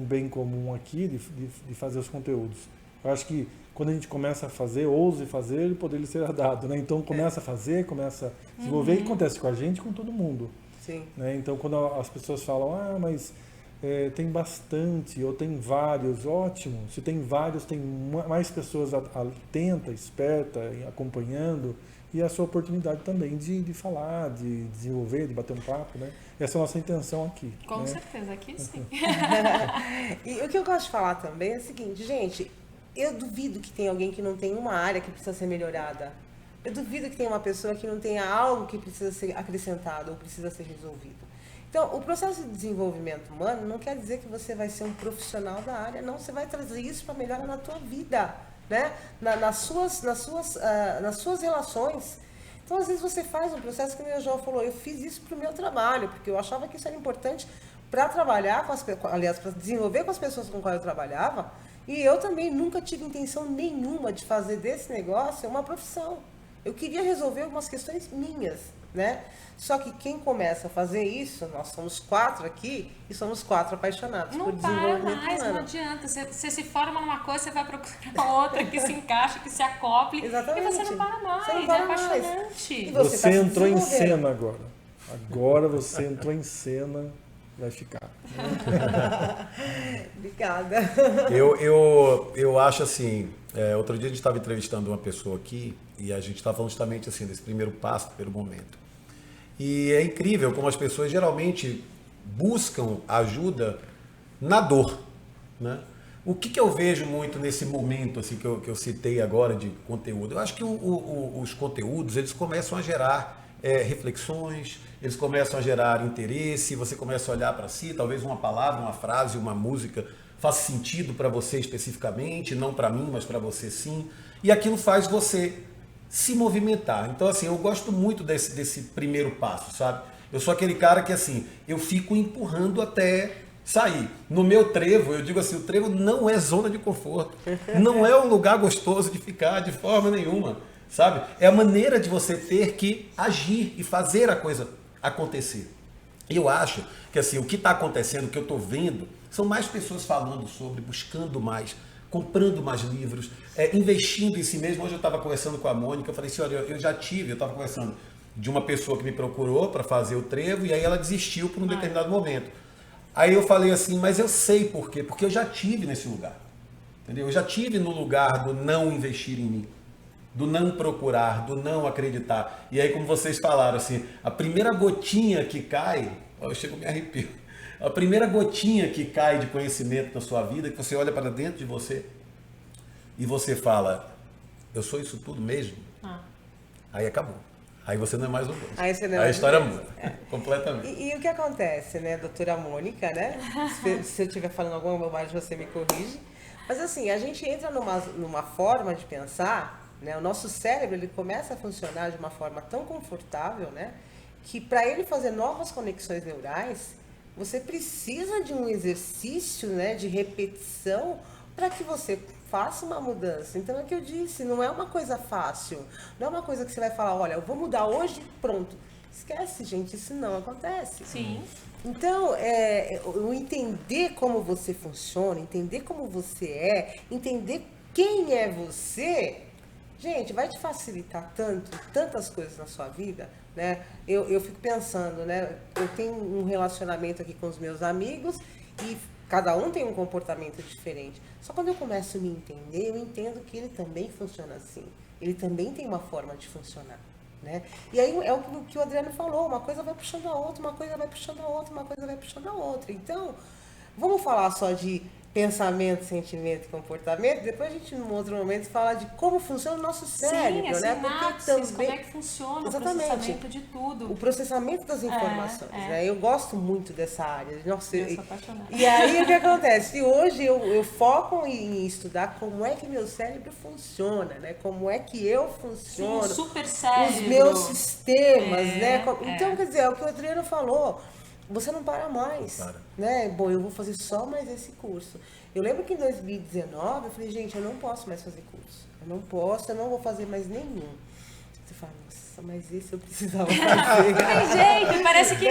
bem comum aqui de fazer os conteúdos. Eu acho que quando a gente começa a fazer, ouse fazer, o poder lhe será dado, né? Então começa a fazer, começa a desenvolver, e acontece com a gente, com todo mundo. Né? Então quando as pessoas falam, mas tem bastante, ou tem vários, ótimo. Se tem vários, tem mais pessoas atentas, espertas, acompanhando, e a sua oportunidade também de falar, de desenvolver, de bater um papo, né? Essa é a nossa intenção aqui. Com né? certeza, aqui sim. E o que eu gosto de falar também é o seguinte, gente, eu duvido que tenha alguém que não tenha uma área que precisa ser melhorada. Eu duvido que tenha uma pessoa que não tenha algo que precisa ser acrescentado ou precisa ser resolvido. Então, o processo de desenvolvimento humano não quer dizer que você vai ser um profissional da área, não. Você vai trazer isso para melhorar na tua vida, né? Nas suas relações. Então, às vezes você faz um processo que o meu João falou, eu fiz isso para o meu trabalho, porque eu achava que isso era importante para trabalhar para desenvolver com as pessoas com quais eu trabalhava. E eu também nunca tive intenção nenhuma de fazer desse negócio uma profissão. Eu queria resolver algumas questões minhas, né? Só que quem começa a fazer isso, nós somos 4 aqui e somos 4 apaixonados Não por para desenvolvimento mais, humano. não adianta. Você se forma numa coisa, você vai procurar outra que se encaixe, que se acople. Exatamente. E você não para mais, Você não para é mais. apaixonante. E Você tá se entrou em desenvolvendo. cena agora. Agora você entrou em cena, vai ficar. Obrigada. Eu acho assim, outro dia a gente estava entrevistando uma pessoa aqui e a gente estava falando justamente assim, desse primeiro passo, primeiro momento. E é incrível como as pessoas geralmente buscam ajuda na dor, né? O que eu vejo muito nesse momento assim, que eu citei agora de conteúdo? Eu acho que os conteúdos eles começam a gerar reflexões, eles começam a gerar interesse, você começa a olhar para si, talvez uma palavra, uma frase, uma música faça sentido para você especificamente, não para mim, mas para você sim, e aquilo faz você se movimentar. Então assim, eu gosto muito desse primeiro passo, sabe? Eu sou aquele cara que assim, eu fico empurrando até sair. No meu trevo, eu digo assim, o trevo não é zona de conforto, não é um lugar gostoso de ficar de forma nenhuma, sabe? É a maneira de você ter que agir e fazer a coisa acontecer. E eu acho que assim, o que está acontecendo, o que eu estou vendo, são mais pessoas falando sobre, buscando mais, comprando mais livros, investindo em si mesmo. Hoje eu estava conversando com a Mônica, eu falei assim, olha, eu estava conversando de uma pessoa que me procurou para fazer o trevo, e aí ela desistiu por um determinado momento. Aí eu falei assim, mas eu sei por quê, porque eu já tive nesse lugar, entendeu? Eu já tive no lugar do não investir em mim, do não procurar, do não acreditar. E aí, como vocês falaram, assim, a primeira gotinha que cai, eu chego a me arrepio, a primeira gotinha que cai de conhecimento na sua vida, que você olha para dentro de você e você fala, eu sou isso tudo mesmo? Aí acabou. Aí você não é mais o mesmo. Aí você não é a mais história o mesmo. muda, completamente. E o que acontece, né, doutora Mônica, né? Se eu estiver falando alguma bobagem, você me corrige. Mas assim, a gente entra numa forma de pensar, né? O nosso cérebro, ele começa a funcionar de uma forma tão confortável, né? Que para ele fazer novas conexões neurais, você precisa de um exercício, né, de repetição para que você faça uma mudança. Então é o que eu disse, não é uma coisa fácil, não é uma coisa que você vai falar, olha, eu vou mudar hoje, pronto. Esquece, gente, isso não acontece. Sim. Então, o entender como você funciona, entender como você é, entender quem é você, gente, vai te facilitar tantas coisas na sua vida, né? Eu fico pensando, né? Eu tenho um relacionamento aqui com os meus amigos e cada um tem um comportamento diferente. Só quando eu começo a me entender, eu entendo que ele também funciona assim. Ele também tem uma forma de funcionar, né? E aí é o que o Adriano falou, uma coisa vai puxando a outra, uma coisa vai puxando a outra, uma coisa vai puxando a outra. Então, vamos falar só de pensamento, sentimento e comportamento, depois a gente, num outro momento, fala de como funciona o nosso cérebro, Sim, né? sinapses, como é que funciona Exatamente. o processamento de tudo. O processamento das informações, né? Eu gosto muito dessa área. Nossa, Eu sou apaixonada. E aí o que acontece? E hoje eu foco em estudar como é que meu cérebro funciona, né? Como é que eu funciono. Sim, o super cérebro. Os meus sistemas, né? Então, quer dizer, é o que o Adriano falou. Você não para mais, né? Bom, eu vou fazer só mais esse curso. Eu lembro que em 2019 eu falei, gente, eu não posso mais fazer curso. Eu não posso, eu não vou fazer mais nenhum. Você fala, nossa, mas esse eu precisava fazer. Tem jeito, parece que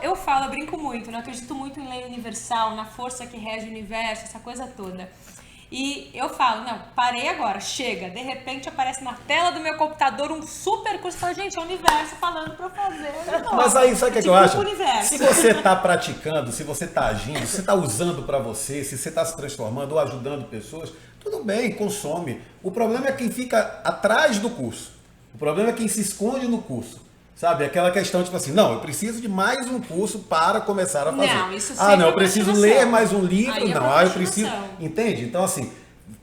eu falo, eu brinco muito, né? Eu acredito muito em lei universal, na força que rege o universo, essa coisa toda. E eu falo, não, parei agora, chega. De repente aparece na tela do meu computador um super curso. Fala, gente, é o universo falando pra eu fazer. Mas aí, sabe o que, tipo, eu acho? Universo. Se você está praticando, se você está agindo, se você está usando para você, se você está se transformando ou ajudando pessoas, tudo bem, consome. O problema é quem fica atrás do curso. O problema é quem se esconde no curso. Sabe? Aquela questão, tipo assim, não, eu preciso de mais um curso para começar a fazer. Não, isso não, eu sempre preciso procrastinação. ler mais um livro. Aí é Não, eu preciso... procrastinação. Entende? Então, assim,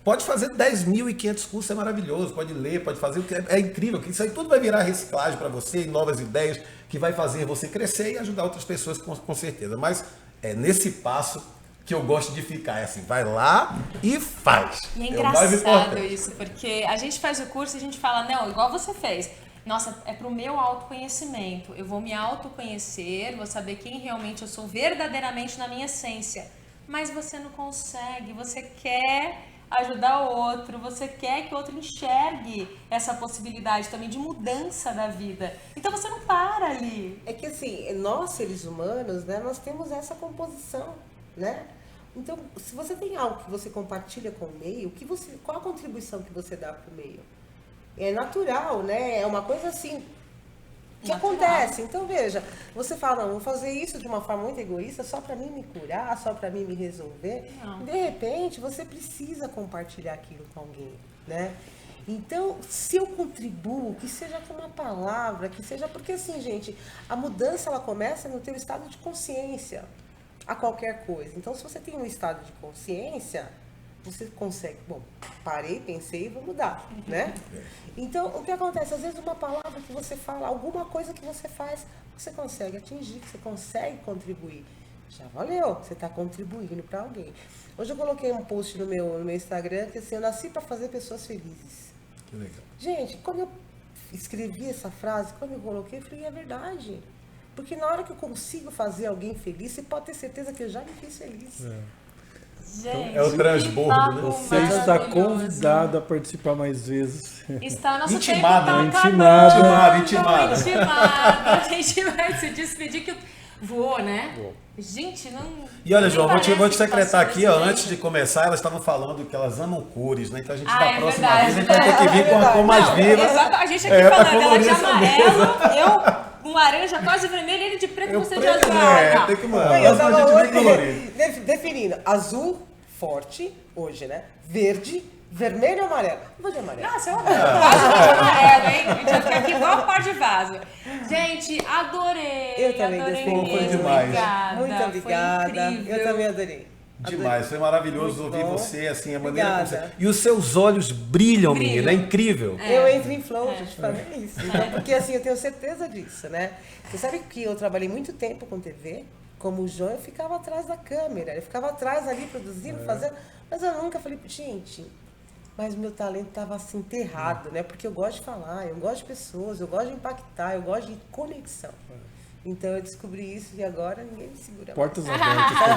pode fazer 10.500 cursos, é maravilhoso. Pode ler, pode fazer o que é incrível. Isso aí tudo vai virar reciclagem para você, novas ideias, que vai fazer você crescer e ajudar outras pessoas com certeza. Mas é nesse passo que eu gosto de ficar. É assim, vai lá e faz. E é o mais engraçado importante. isso, porque a gente faz o curso e a gente fala, não, igual você fez. Nossa, é pro meu autoconhecimento. Eu vou me autoconhecer, vou saber quem realmente eu sou verdadeiramente na minha essência. Mas você não consegue, você quer ajudar o outro, você quer que o outro enxergue essa possibilidade também de mudança da vida. Então você não para ali. É que assim, nós seres humanos, né, nós temos essa composição, né? Então, se você tem algo que você compartilha com o meio, qual a contribuição que você dá para o meio? É natural, né? É uma coisa assim que Natural. acontece. Então, veja, você fala, não, vou fazer isso de uma forma muito egoísta, só para mim me curar, só para mim me resolver. Não. De repente, você precisa compartilhar aquilo com alguém, né? Então, se eu contribuo, que seja com uma palavra, que seja... Porque assim, gente, a mudança, ela começa no teu estado de consciência a qualquer coisa. Então, se você tem um estado de consciência... você consegue, bom, parei, pensei e vou mudar, né? Então, o que acontece? Às vezes uma palavra que você fala, alguma coisa que você faz, você consegue atingir, você consegue contribuir. Já valeu, você está contribuindo para alguém. Hoje eu coloquei um post no meu Instagram que assim, eu nasci para fazer pessoas felizes. Que legal. Gente, quando eu escrevi essa frase, quando eu coloquei, eu falei, é verdade. Porque na hora que eu consigo fazer alguém feliz, você pode ter certeza que eu já me fiz feliz. Gente, É o transbordo, que papo né? Você está maravilhoso. convidado a participar mais vezes. Está nosso Intimado, tempo né? tá acabando. Intimado. Intimado. A gente vai se despedir que voou, né? Voou. Gente, não... E olha, nem João, vou te parece que secretar passou aqui, esse ó, tempo. antes de começar, elas estavam falando que elas amam cores, né? Então a gente, Ah, da é próxima verdade. vez, a gente vai ter que vir com a cor mais Não, viva. exato, a gente aqui É, pra falando, ela de colorir essa amarelo, eu um laranja quase vermelho, ele de preto, Eu você de preto, azul. né? Tem que mandar. Não, eu Próxima tava a gente vem colorido. hoje definindo, azul, forte, hoje, né? Verde, vermelho e amarelo. Eu vou de amarelo. Nossa, eu quase vou de amarelo, hein? A gente vai ficar aqui igual pó de vaso. Gente, adorei. Eu também adorei gostei mesmo. muito. Foi demais. Obrigada. Muito obrigada. Foi incrível. Eu também adorei. Demais, foi maravilhoso Muito ouvir bom. você, assim, a maneira como Obrigada. você... E os seus olhos brilham, Brilham. menina, é incrível. Eu entro em flow, já te falei isso. Então, porque assim, eu tenho certeza disso, né? Você sabe que eu trabalhei muito tempo com TV, como o João, eu ficava atrás da câmera, eu ficava atrás ali produzindo, fazendo, mas eu nunca falei, gente, mas meu talento estava assim enterrado, né? Porque eu gosto de falar, eu gosto de pessoas, eu gosto de impactar, eu gosto de conexão. Então eu descobri isso e agora ninguém me segura mais. Portas abertas para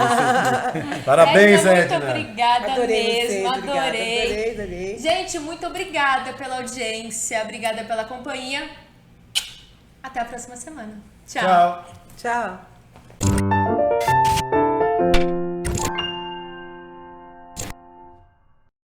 você. Parabéns, Edna, Edna. muito obrigada Adorei mesmo, você, obrigada, adorei. adorei. Gente, muito obrigada pela audiência, obrigada pela companhia. Até a próxima semana. Tchau. Tchau. Tchau.